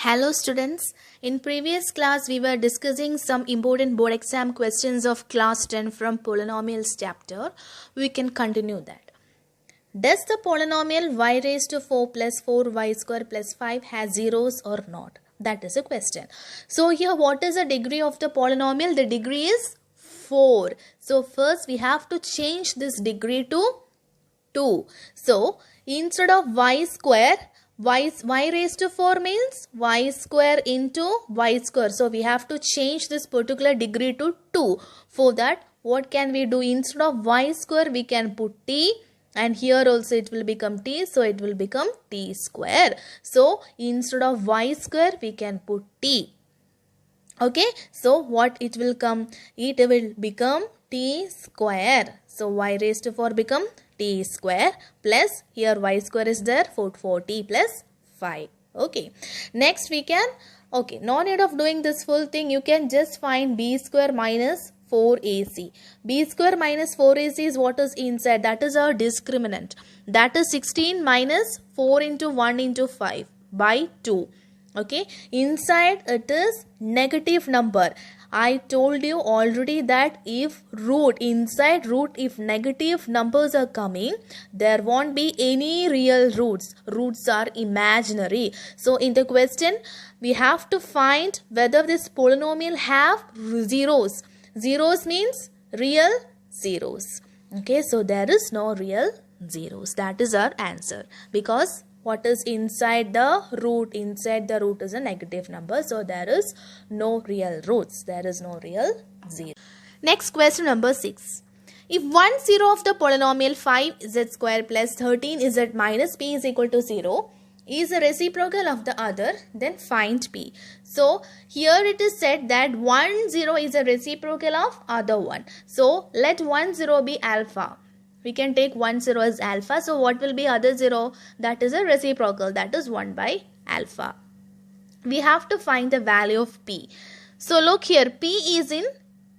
Hello students, in previous class we were discussing some important board exam questions of class 10 from polynomials chapter. We can continue that. Does the polynomial y raised to 4 plus 4y square plus 5 has zeros or not? That is a question. So here what is the degree of the polynomial? The degree is 4. So first we have to change this degree to 2. So instead of y square, y raised to 4 means y square into y square. So we have to change this particular degree to 2. For that, what can we do? Instead of y square, we can put t, and here also it will become t. So it will become t square. So instead of y square, we can put t. Okay. So what it will come? It will become t square. So y raised to 4 become t square plus here y square is there, 4t plus 5. Okay. Next we can, okay, no need of doing this full thing. You can just find b square minus 4ac. b square minus 4ac is what is inside. That is our discriminant. That is 16 minus 4 into 1 into 5 by 2. Okay. Inside it is negative number. I told you already that if inside root, if negative numbers are coming, there won't be any real roots. Roots are imaginary. So in the question, we have to find whether this polynomial have zeros. Zeros means real zeros. Okay, so there is no real zeros. That is our answer, because what is inside the root? Inside the root is a negative number. So there is no real roots. There is no real zero. Next question number 6. If one zero of the polynomial 5z square plus 13z minus p is equal to 0 is a reciprocal of the other, then find p. So here it is said that 1 0 is a reciprocal of other one. So let 1 0 be alpha. We can take 1 0 as alpha. So what will be other 0? That is a reciprocal. That is 1 by alpha. We have to find the value of p. So look here. P is in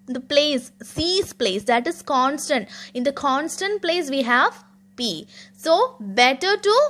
the place, C's place. That is constant. In the constant place we have p. So better to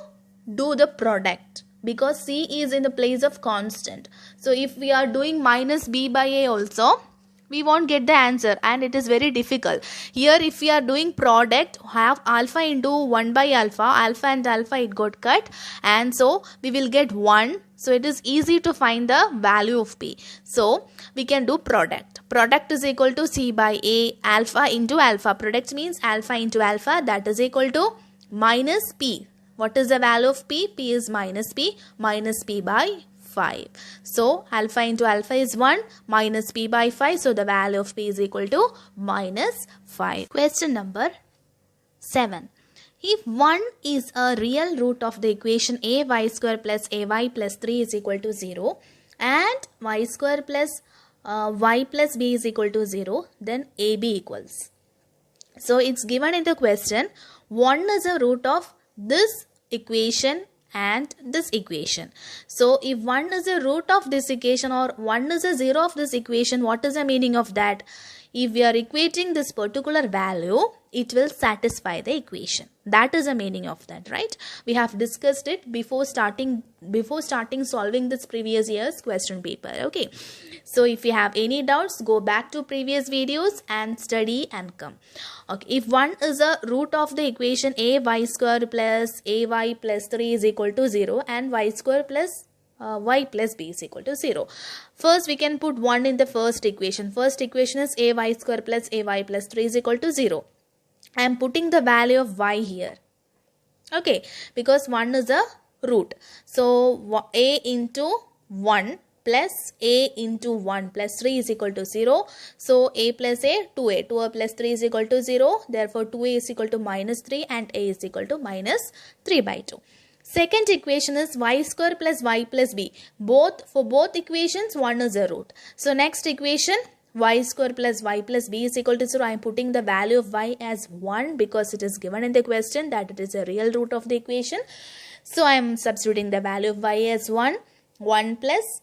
do the product, because C is in the place of constant. So if we are doing minus b by a also, we won't get the answer, and it is very difficult. Here if we are doing product, have alpha into 1 by alpha, alpha and alpha it got cut, and so we will get 1. So it is easy to find the value of p. So we can do product. Product is equal to C by A, alpha into alpha. Product means alpha into alpha, that is equal to minus p. What is the value of p? P is minus p by 5. So alpha into alpha is 1, minus p by 5. So the value of p is equal to minus 5. Question number 7. If 1 is a real root of the equation a y square plus ay plus 3 is equal to 0 and y square plus y plus b is equal to 0, then ab equals. So it's given in the question 1 is a root of this equation and this equation. So if 1 is a root of this equation or 1 is a 0 of this equation, what is the meaning of that? If we are equating this particular value, it will satisfy the equation. That is the meaning of that, right? We have discussed it before starting solving this previous year's question paper. Okay. So if you have any doubts, go back to previous videos and study and come. Okay. If 1 is a root of the equation a y square plus ay plus 3 is equal to 0 and y square plus y plus b is equal to 0. First we can put 1 in the first equation. First equation is a y square plus ay plus 3 is equal to 0. I am putting the value of y here. Okay, because 1 is a root. So a into 1 plus a into 1 plus 3 is equal to 0. So a plus a, 2a. 2a plus 3 is equal to 0. Therefore 2a is equal to minus 3 and a is equal to minus 3 by 2. Second equation is y square plus y plus b. For both equations 1 is a root. So next equation, y square plus y plus b is equal to 0. I am putting the value of y as 1 because it is given in the question that it is a real root of the equation. So I am substituting the value of y as 1. 1 plus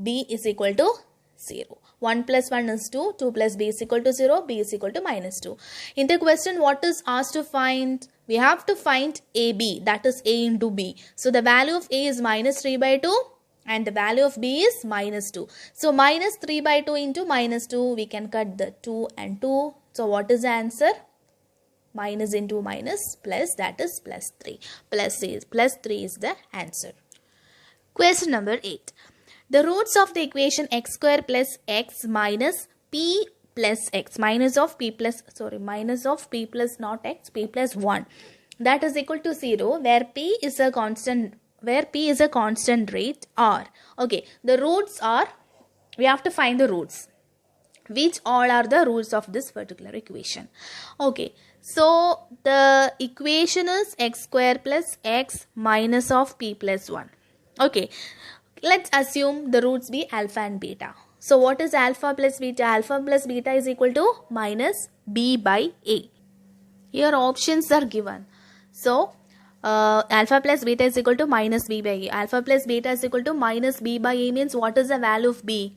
b is equal to 0. 1 plus 1 is 2. 2 plus b is equal to 0. B is equal to minus 2. In the question, what is asked to find? We have to find AB, that is A into B. So the value of A is minus 3 by 2 and the value of B is minus 2. So minus 3 by 2 into minus 2, we can cut the 2 and 2. So what is the answer? Minus into minus plus, that is plus 3. Plus 3 is the answer. Question number 8. The roots of the equation x square plus x minus p plus x minus of p plus not x, p plus 1, that is equal to 0, where p is a constant rate r. Okay, the roots are, we have to find the roots. Which all are the roots of this particular equation? Okay, so the equation is x square plus x minus of p plus 1. Okay, let's assume the roots be alpha and beta. So what is alpha plus beta? Alpha plus beta is equal to minus b by a. Here options are given. So alpha plus beta is equal to minus b by a. Alpha plus beta is equal to minus b by a means what is the value of b?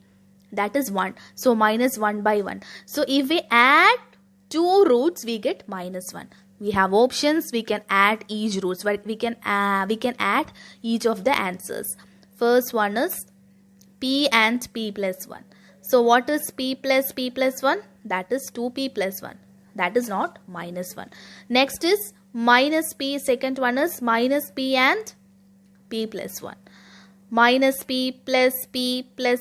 That is 1. So minus 1 by 1. So if we add two roots, we get minus 1. We have options. We can add each roots, but we can add each of the answers. First one is p and p plus 1. So what is p plus 1? That is 2p plus 1. That is not minus 1. Next is minus p. Second one is minus p and p plus 1. Minus p plus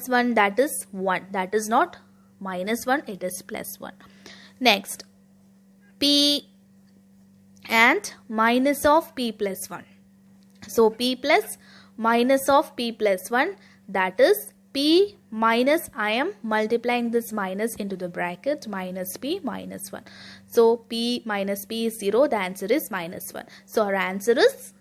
1, that is 1. That is not minus 1, it is plus 1. Next, p and minus of p plus 1. So p plus minus of p plus 1, that is p minus, I am multiplying this minus into the bracket, minus p minus 1. So p minus p is 0, the answer is minus 1. So our answer is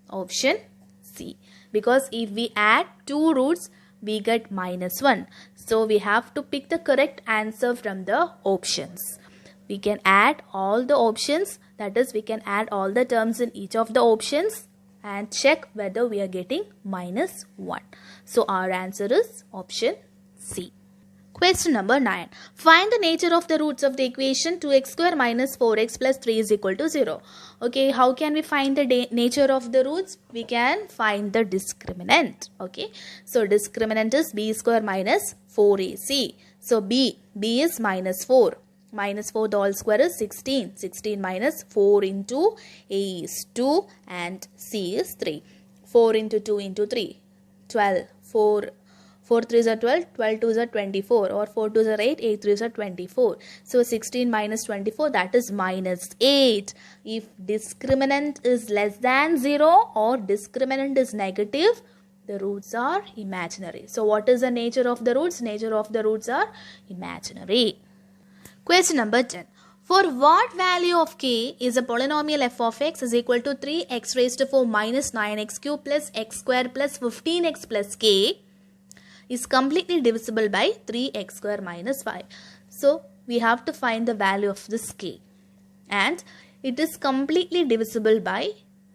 option C. Because if we add two roots, we get minus 1. So we have to pick the correct answer from the options. We can add all the options, that is we can add all the terms in each of the options and check whether we are getting minus 1. So our answer is option C. Question number 9. Find the nature of the roots of the equation 2x square minus 4x plus 3 is equal to 0. Okay, how can we find the nature of the roots? We can find the discriminant. Okay, so discriminant is b square minus 4ac. So b is minus 4. Minus 4 the whole square is 16. 16 minus 4 into a is 2 and c is 3. 4 into 2 into 3. 12. 4 3s are 12, 12 2s are 24, or 4 2s are 8, 8 3s are 24. So 16 minus 24, that is minus 8. If discriminant is less than 0 or discriminant is negative, the roots are imaginary. So what is the nature of the roots? Nature of the roots are imaginary. Question number 10. For what value of k is a polynomial f of x is equal to 3x raised to 4 minus 9x cube plus x square plus 15x plus k is completely divisible by 3x square minus 5. So we have to find the value of this k, and it is completely divisible by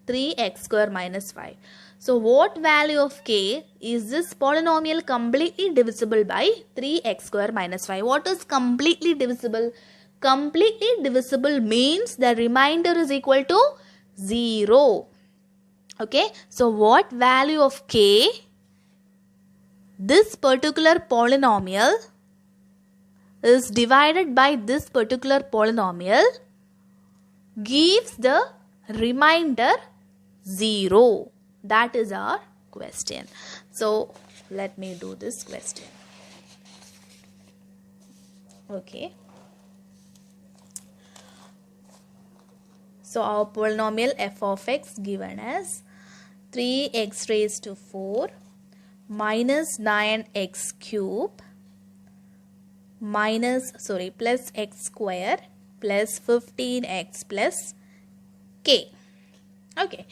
3x square minus 5. So what value of k is this polynomial completely divisible by 3x square minus 5? What is completely divisible? Completely divisible means the remainder is equal to 0. Okay, so what value of k this particular polynomial is divided by this particular polynomial gives the remainder 0. That is our question. So let me do this question. Okay. So our polynomial f of x given as 3x raised to 4 minus 9x cube plus x square plus 15x plus k. Okay.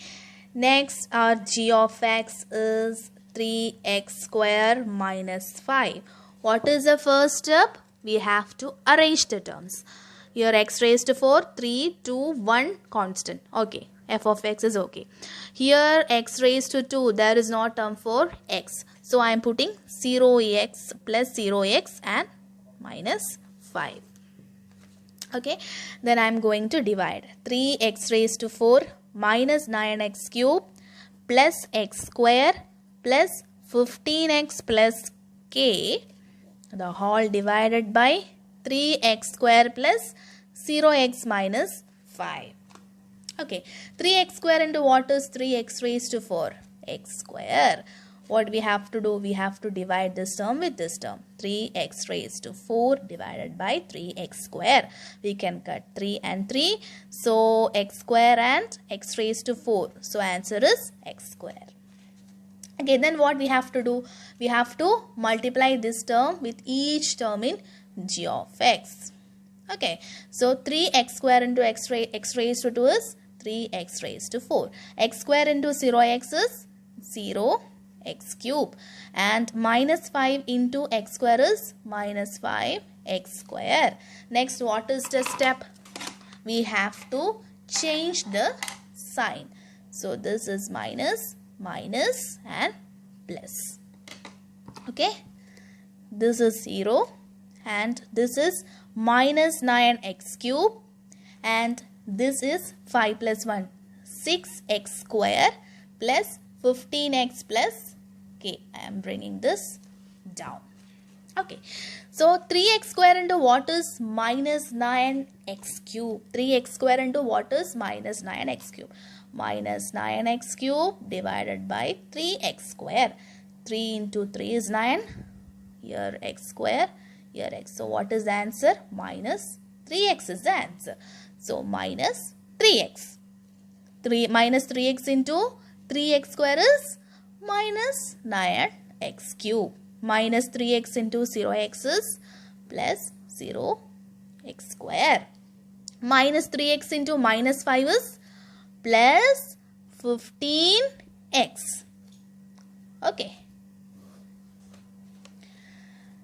Next, our g of x is 3x square minus 5. What is the first step? We have to arrange the terms. Here x raised to 4, 3, 2, 1 constant. Okay, f of x is okay. Here x raised to 2, there is no term for x. So I am putting 0x plus 0x and minus 5. Okay, then I am going to divide 3x raised to 4 minus 9x cube plus x square plus 15x plus k, the whole divided by 3x square plus 0x minus 5. Okay, 3x square into what is 3x raised to 4? X square. What we have to do? We have to divide this term with this term. 3x raised to 4 divided by 3x square. We can cut 3 and 3. So, x square and x raised to 4. So, answer is x square. Okay, then what we have to do? We have to multiply this term with each term in g of x. Okay, so 3x square into x raised to 2 is 3x raised to 4. X square into 0x is 0. X cube, and minus 5 into x square is minus 5 x square. Next, what is the step? We have to change the sign. So this is minus, minus and plus. Okay, this is 0 and this is minus 9x cube, and this is 5 plus 1, 6x square plus 15x plus k. I am bringing this down. Okay, so 3x square into what is minus 9x cube? 3x square into what is minus 9x cube? Minus 9x cube divided by 3x square. 3 into 3 is 9. Here x square, here x. So what is the answer? Minus 3x is the answer. So minus 3x. Minus 3x into 3x square is minus 9x cube. Minus 3x into 0x is plus 0x square. Minus 3x into minus 5 is plus 15x. Okay.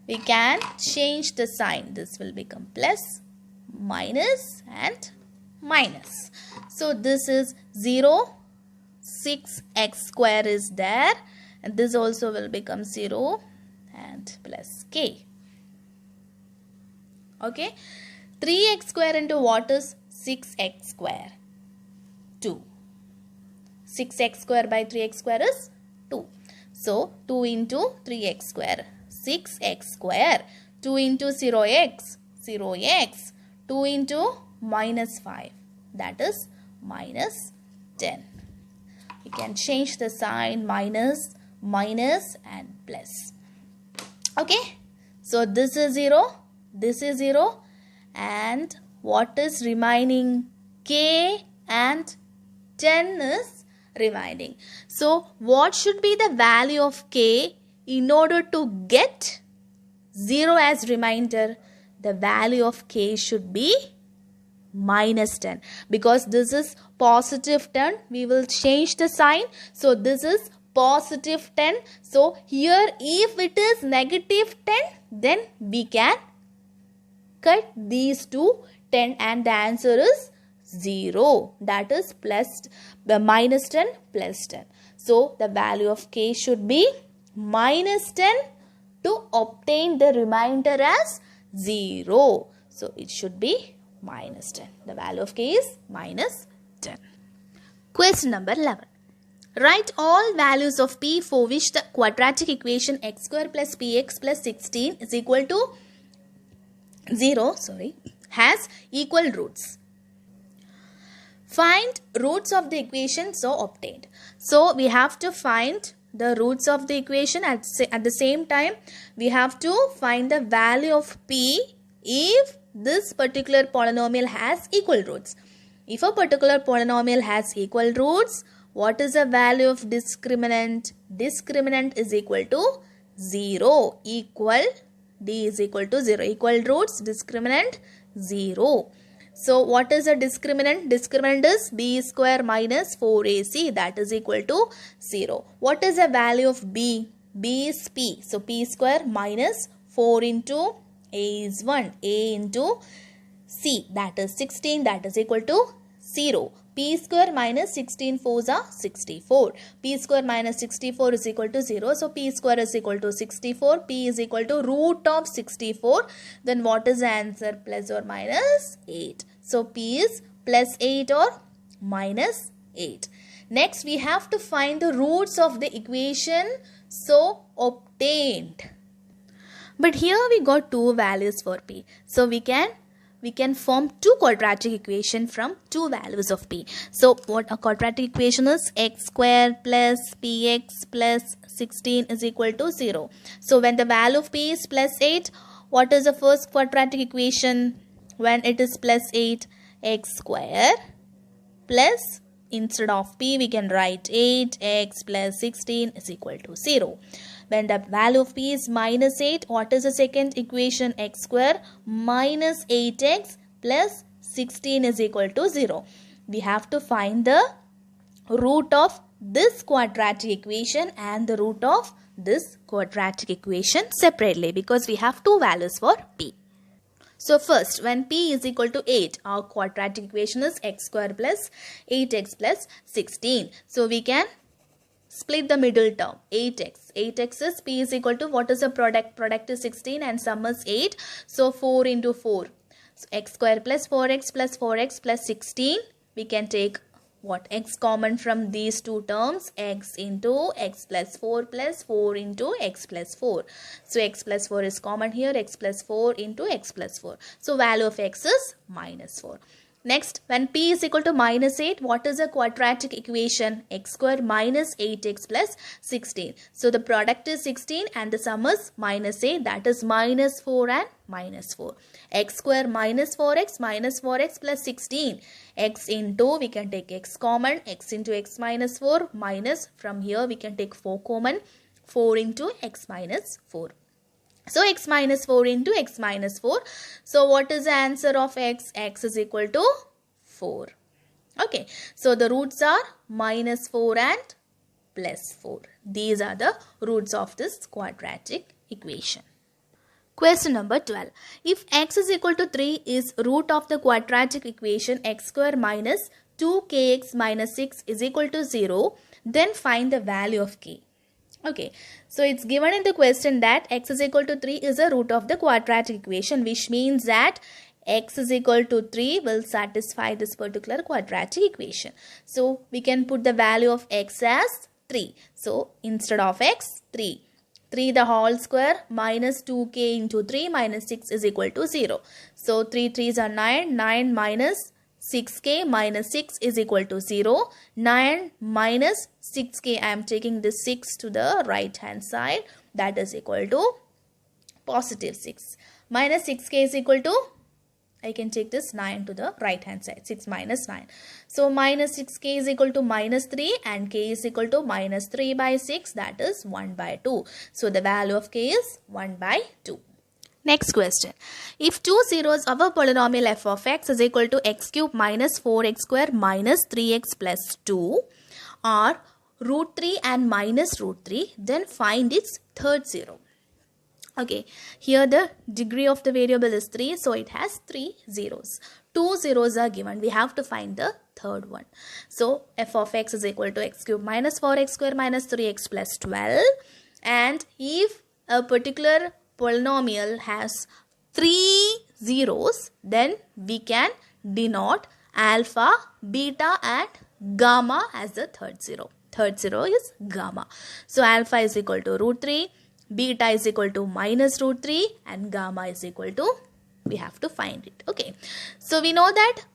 We can change the sign. This will become plus, minus and minus. So this is 0. 6x square is there, and this also will become 0 and plus k. Okay, 3x square into what is 6x square? 2. 6x square by 3x square is 2. So 2 into 3x square, 6x square. 2 into 0x, 0x. 2 into minus 5, that is minus 10. We can change the sign, minus, minus and plus. Okay, so this is 0, this is 0, and what is remaining? K and 10 is remaining. So what should be the value of k in order to get 0 as remainder? The value of k should be minus 10, because this is positive 10. We will change the sign. So this is positive 10. So here if it is negative 10, then we can cut these two 10 and the answer is 0. That is plus the minus 10 plus 10. So the value of k should be minus 10 to obtain the remainder as 0. So it should be minus 10. The value of k is minus 10. Question number 11. Write all values of p for which the quadratic equation x square plus px plus 16 is equal to 0 has equal roots. Find roots of the equation so obtained. So we have to find the roots of the equation. At the same time we have to find the value of p if this particular polynomial has equal roots. If a particular polynomial has equal roots, what is the value of discriminant? Discriminant is equal to 0. Equal, d is equal to 0. Equal roots, discriminant 0. So what is the discriminant? Discriminant is b square minus 4ac, that is equal to 0. What is the value of b? B is p. So p square minus 4 into a is 1. A into c, that is 16, that is equal to 0. p square minus 16 fours are 64. P square minus 64 is equal to 0. So p square is equal to 64. P is equal to root of 64. Then what is the answer? Plus or minus 8. So p is plus 8 or minus 8. Next we have to find the roots of the equation so obtained. But here we got two values for p. So we can form two quadratic equation from two values of p. So what a quadratic equation is? X square plus px plus 16 is equal to 0. So when the value of p is plus 8, what is the first quadratic equation? When it is plus 8, x square plus, instead of p we can write 8x plus 16 is equal to 0. When the value of p is minus 8, what is the second equation? X square minus 8x plus 16 is equal to 0. We have to find the root of this quadratic equation and the root of this quadratic equation separately, because we have two values for p. So first, when p is equal to 8, our quadratic equation is x square plus 8x plus 16. So we can split the middle term, 8x. 8x is p is equal to, what is the product? Product is 16 and sum is 8. So 4 into 4. So x square plus 4x plus 4x plus 16. We can take what? X common from these two terms. X into x plus 4 into x plus 4. So x plus 4 is common here. X plus 4 into x plus 4. So value of x is minus 4. Next, when p is equal to minus 8, what is the quadratic equation? X square minus 8x plus 16. So the product is 16 and the sum is minus 8, that is minus 4 and minus 4. X square minus 4x plus 16. X into, we can take x common, x into x minus 4 minus, from here we can take 4 common, 4 into x minus 4. So x minus 4 into x minus 4. So what is the answer of x? X is equal to 4. Okay. So the roots are minus 4 and plus 4. These are the roots of this quadratic equation. Question number 12. If x is equal to 3 is root of the quadratic equation x square minus 2kx minus 6 is equal to 0, then find the value of k. Okay, so it's given in the question that x is equal to 3 is a root of the quadratic equation, which means that x is equal to 3 will satisfy this particular quadratic equation. So we can put the value of x as 3. So instead of x, 3. 3 the whole square minus 2k into 3 minus 6 is equal to 0. So 3 3s are 9. 9 minus 6k minus 6 is equal to 0. 9 minus 6k, I am taking this 6 to the right hand side, that is equal to positive 6. Minus 6k is equal to, I can take this 9 to the right hand side, 6 minus 9. So minus 6k is equal to minus 3 and k is equal to minus 3 by 6, that is 1 by 2. So the value of k is 1 by 2. Next question. If two zeros of a polynomial f of x is equal to x cube minus 4x square minus 3x plus 2 are root 3 and minus root 3, then find its third zero. Okay, here the degree of the variable is 3, so it has 3 zeros. 2 zeros are given. We have to find the third one. So f of x is equal to x cube minus 4x square minus 3x plus 12. And if a particular polynomial has 3 zeros, then we can denote alpha, beta and gamma as the third zero. Third zero is gamma. So alpha is equal to root 3, beta is equal to minus root 3 and gamma is equal to, we have to find it. Okay. So we know that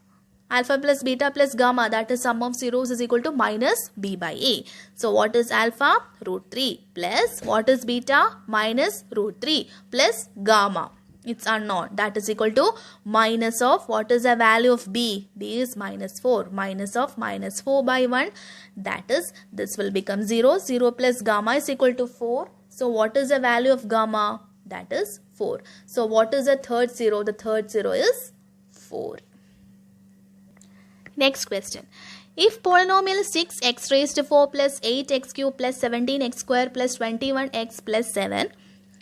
alpha plus beta plus gamma, that is sum of zeros, is equal to minus b by a. So what is alpha? Root 3 plus what is beta? Minus root 3 plus gamma. It's unknown. That is equal to minus of, what is the value of b? b is minus 4. Minus of minus 4 by 1. That is, this will become 0. 0 plus gamma is equal to 4. So what is the value of gamma? That is 4. So what is the third zero? The third zero is 4. Next question. If polynomial 6x raised to 4 plus 8x cube plus 17x square plus 21x plus 7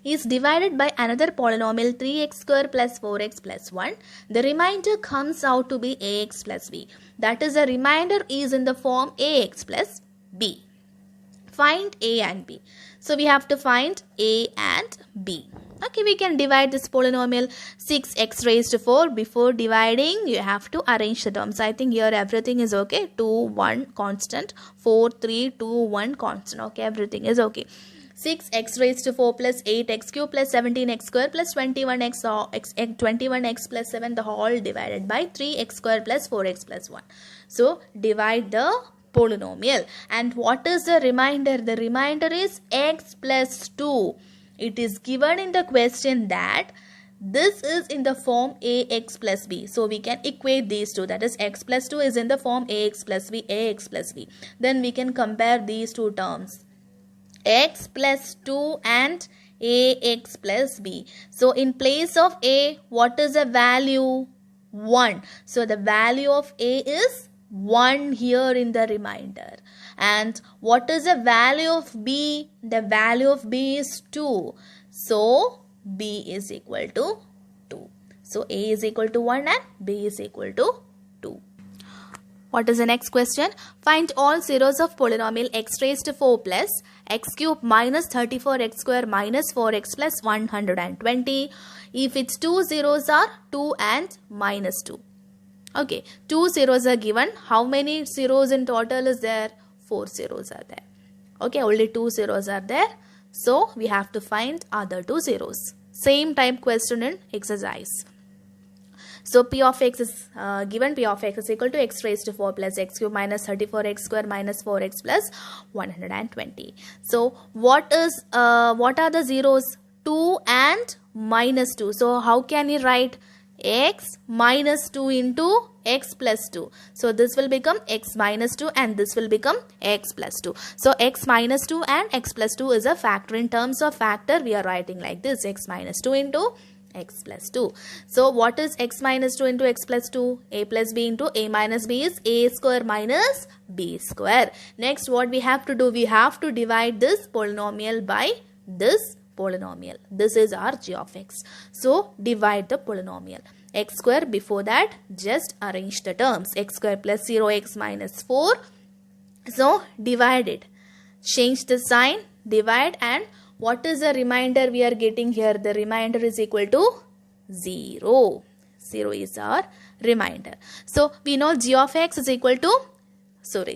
is divided by another polynomial 3x square plus 4x plus 1, the remainder comes out to be ax plus b. That is, the remainder is in the form ax plus b. Find a and b. So we have to find a and b. Okay, we can divide this polynomial 6x raised to 4. Before dividing, you have to arrange the terms. I think here everything is okay. 2, 1 constant, 4, 3, 2, 1 constant. Okay, everything is okay. 6x raised to 4 plus 8x cube plus 17x square plus 21x or 21x plus 7, the whole divided by 3x square plus 4x plus 1. So divide the polynomial. And what is the remainder? The remainder is x plus 2. It is given in the question that this is in the form ax plus b. So we can equate these two. That is, x plus 2 is in the form ax plus b, ax plus b. Then we can compare these two terms, x plus 2 and ax plus b. So in place of a, what is the value? 1. So the value of a is 1 here in the remainder. And what is the value of b? The value of b is 2. So b is equal to 2. So a is equal to 1 and b is equal to 2. What is the next question? Find all zeros of polynomial x raised to 4 plus x cube minus 34x square minus 4x plus 120 if its two zeros are 2 and minus 2. Okay, 2 zeros are given. How many zeros in total is there? 4 zeros are there. Okay, only 2 zeros are there. So we have to find other 2 zeros. Same type question in exercise. So p of x is given. P of x is equal to x raised to 4 plus x cube minus 34x square minus 4x plus 120. So what are the zeros? 2 and minus 2. So how can you write x minus 2 into x plus 2? So this will become x minus 2 and this will become x plus 2. So x minus 2 and x plus 2 is a factor. In terms of factor, we are writing like this, x minus 2 into x plus 2. So what is x minus 2 into x plus 2? A plus b into a minus b is a square minus b square. Next, what we have to do? We have to divide this polynomial by this polynomial. This is our g of x. So divide the polynomial. X square, before that just arrange the terms. X square plus 0x minus 4. So divide it. Change the sign, divide, and what is the remainder we are getting here? The remainder is equal to 0. 0 is our remainder. So we know g of x is equal to,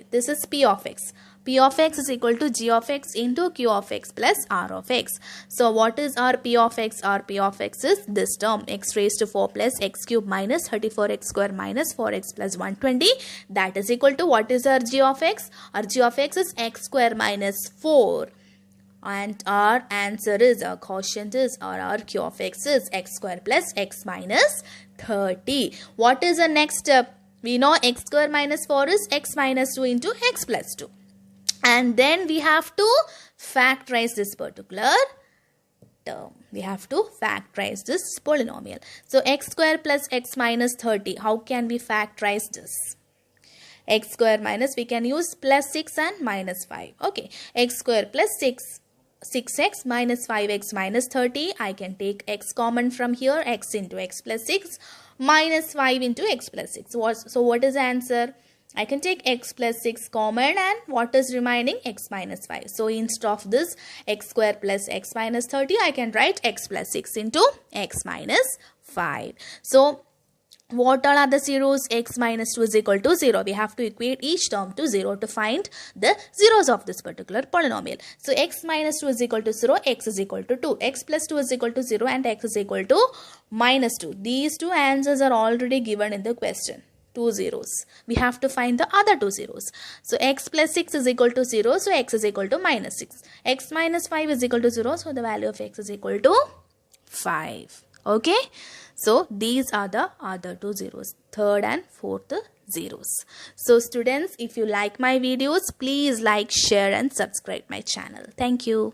this is p of x. P of x is equal to g of x into q of x plus r of x. So what is our p of x? Our p of x is this term, x raised to 4 plus x cube minus 34x square minus 4x plus 120. That is equal to, what is our g of x? Our g of x is x square minus 4. And our answer is, our quotient is, or our q of x is x square plus x minus 30. What is the next step? We know x square minus 4 is x minus 2 into x plus 2. And then we have to factorize this particular term. We have to factorize this polynomial. So x square plus x minus 30. How can we factorize this? X square minus, we can use plus 6 and minus 5. Okay. X square plus 6x minus 5x minus 30. I can take x common from here. X into x plus 6 minus 5 into x plus 6. So what is the answer? I can take x plus 6 common, and what is remaining? X minus 5. So instead of this x square plus x minus 30, I can write x plus 6 into x minus 5. So what all are the zeros? X minus 2 is equal to 0. We have to equate each term to 0 to find the zeros of this particular polynomial. So x minus 2 is equal to 0, x is equal to 2. X plus 2 is equal to 0 and x is equal to minus 2. These two answers are already given in the question. 2 zeros. We have to find the other 2 zeros. So x plus 6 is equal to 0. So x is equal to minus 6. X minus 5 is equal to 0. So the value of x is equal to 5. Okay. So these are the other 2 zeros. Third and fourth zeros. So students, if you like my videos, please like, share and subscribe my channel. Thank you.